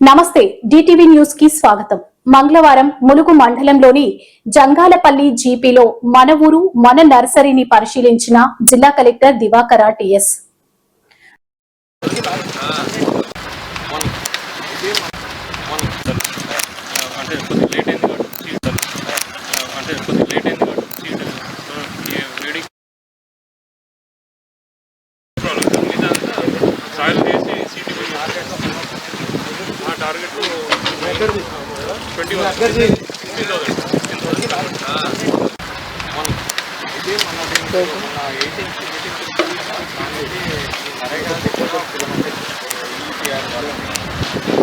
నమస్తే DTV news కి స్వాగతం. మంగళవారం ములుగు మండలంలోని జంగాలపల్లి జీపీలో మన ఊరు మన నర్సరీని పరిశీలించిన జిల్లా కలెక్టర్ దివాకర టిఎస్. टारगेट 21